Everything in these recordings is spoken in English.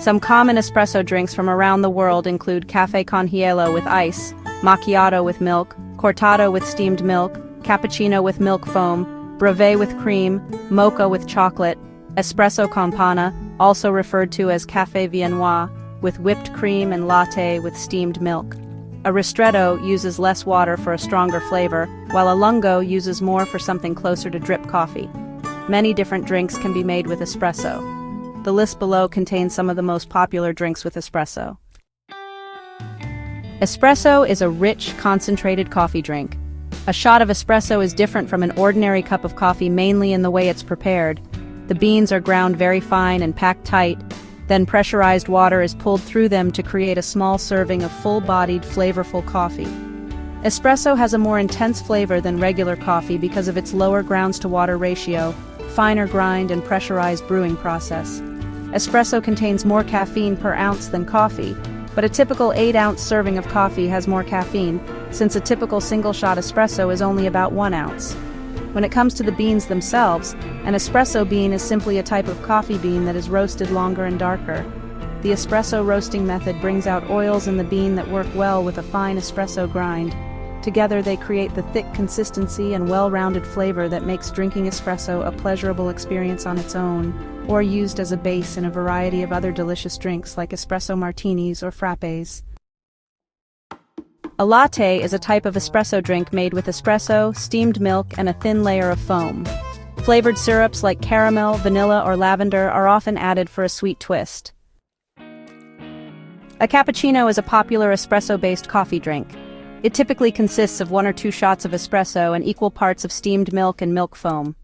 Some common espresso drinks from around the world include Café con Hielo with ice, Macchiato with milk, Cortado with steamed milk, Cappuccino with milk foam, Breve with cream, Mocha with chocolate, Espresso Con Panna, also referred to as Café Viennois, with whipped cream, and Latte with steamed milk. A Ristretto uses less water for a stronger flavor, while a Lungo uses more for something closer to drip coffee. Many different drinks can be made with espresso. The list below contains some of the most popular drinks with espresso. Espresso is a rich, concentrated coffee drink. A shot of espresso is different from an ordinary cup of coffee mainly in the way it's prepared. The beans are ground very fine and packed tight, then pressurized water is pulled through them to create a small serving of full-bodied, flavorful coffee. Espresso has a more intense flavor than regular coffee because of its lower grounds-to-water ratio, finer grind, and pressurized brewing process. Espresso contains more caffeine per ounce than coffee, but a typical 8-ounce serving of coffee has more caffeine, since a typical single-shot espresso is only about 1 ounce. When it comes to the beans themselves, an espresso bean is simply a type of coffee bean that is roasted longer and darker. The espresso roasting method brings out oils in the bean that work well with a fine espresso grind. Together they create the thick consistency and well-rounded flavor that makes drinking espresso a pleasurable experience on its own, or used as a base in a variety of other delicious drinks like espresso martinis or frappes. A latte is a type of espresso drink made with espresso, steamed milk, and a thin layer of foam. Flavored syrups like caramel, vanilla, or lavender are often added for a sweet twist. A cappuccino is a popular espresso-based coffee drink. It typically consists of 1 or 2 shots of espresso and equal parts of steamed milk and milk foam.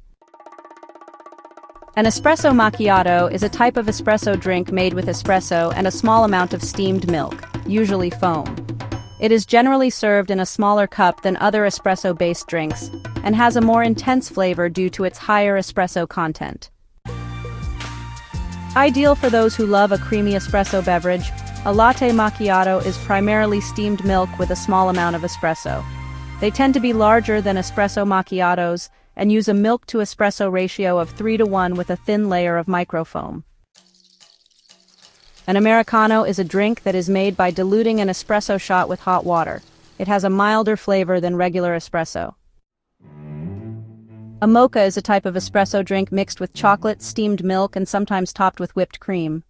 An espresso macchiato is a type of espresso drink made with espresso and a small amount of steamed milk, usually foam. It is generally served in a smaller cup than other espresso-based drinks, and has a more intense flavor due to its higher espresso content. Ideal for those who love a creamy espresso beverage, a latte macchiato is primarily steamed milk with a small amount of espresso. They tend to be larger than espresso macchiatos and use a milk-to-espresso ratio of 3:1 with a thin layer of microfoam. An Americano is a drink that is made by diluting an espresso shot with hot water. It has a milder flavor than regular espresso. A mocha is a type of espresso drink mixed with chocolate, steamed milk, and sometimes topped with whipped cream.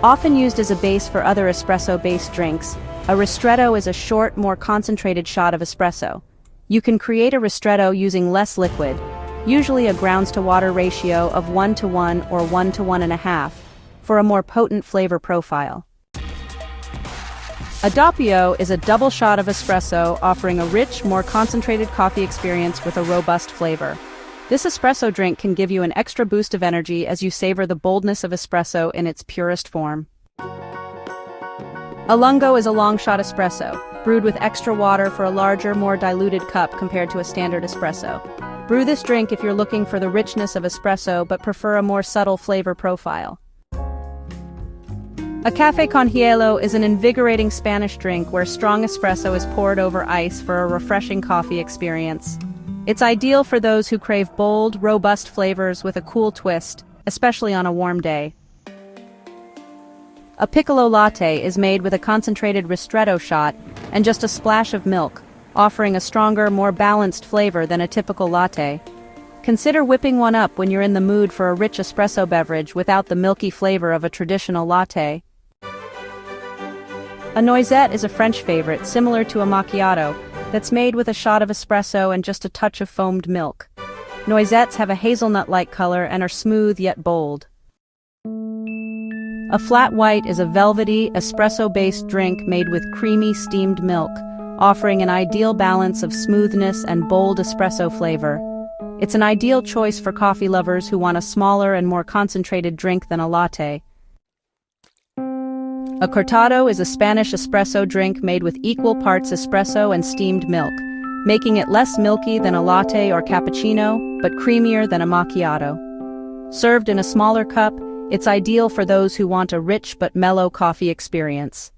Often used as a base for other espresso-based drinks, a ristretto is a short, more concentrated shot of espresso. You can create a ristretto using less liquid, usually a grounds-to-water ratio of 1:1 or 1:1.5, for a more potent flavor profile. A doppio is a double shot of espresso offering a rich, more concentrated coffee experience with a robust flavor. This espresso drink can give you an extra boost of energy as you savor the boldness of espresso in its purest form. A lungo is a long shot espresso, brewed with extra water for a larger, more diluted cup compared to a standard espresso. Brew this drink if you're looking for the richness of espresso but prefer a more subtle flavor profile. A Café con Hielo is an invigorating Spanish drink where strong espresso is poured over ice for a refreshing coffee experience. It's ideal for those who crave bold, robust flavors with a cool twist, especially on a warm day. A Piccolo Latte is made with a concentrated ristretto shot and just a splash of milk, offering a stronger, more balanced flavor than a typical latte. Consider whipping one up when you're in the mood for a rich espresso beverage without the milky flavor of a traditional latte. A Noisette is a French favorite, similar to a macchiato, that's made with a shot of espresso and just a touch of foamed milk. Noisettes have a hazelnut-like color and are smooth yet bold. A flat white is a velvety, espresso-based drink made with creamy steamed milk, offering an ideal balance of smoothness and bold espresso flavor. It's an ideal choice for coffee lovers who want a smaller and more concentrated drink than a latte. A Cortado is a Spanish espresso drink made with equal parts espresso and steamed milk, making it less milky than a latte or cappuccino, but creamier than a macchiato. Served in a smaller cup, it's ideal for those who want a rich but mellow coffee experience.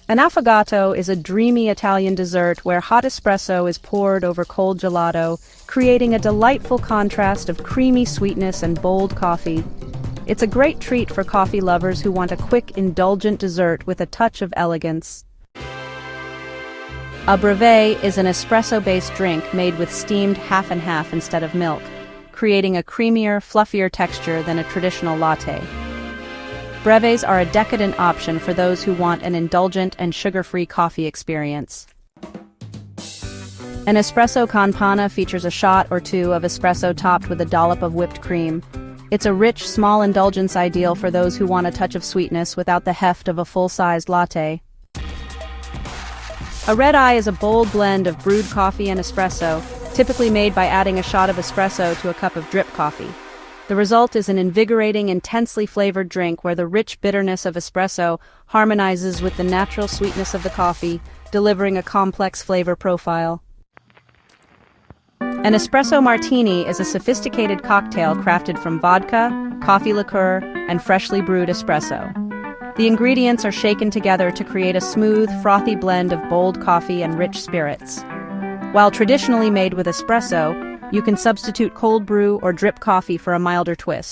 An affogato is a dreamy Italian dessert where hot espresso is poured over cold gelato, creating a delightful contrast of creamy sweetness and bold coffee. It's a great treat for coffee lovers who want a quick, indulgent dessert with a touch of elegance. A Breve is an espresso-based drink made with steamed half and half instead of milk, creating a creamier, fluffier texture than a traditional latte. Breves are a decadent option for those who want an indulgent and sugar-free coffee experience. An Espresso Con Panna features a shot or two of espresso topped with a dollop of whipped cream. It's a rich, small indulgence ideal for those who want a touch of sweetness without the heft of a full-sized latte. A red eye is a bold blend of brewed coffee and espresso, typically made by adding a shot of espresso to a cup of drip coffee. The result is an invigorating, intensely flavored drink where the rich bitterness of espresso harmonizes with the natural sweetness of the coffee, delivering a complex flavor profile. An Espresso Martini is a sophisticated cocktail crafted from vodka, coffee liqueur, and freshly brewed espresso. The ingredients are shaken together to create a smooth, frothy blend of bold coffee and rich spirits. While traditionally made with espresso, you can substitute cold brew or drip coffee for a milder twist.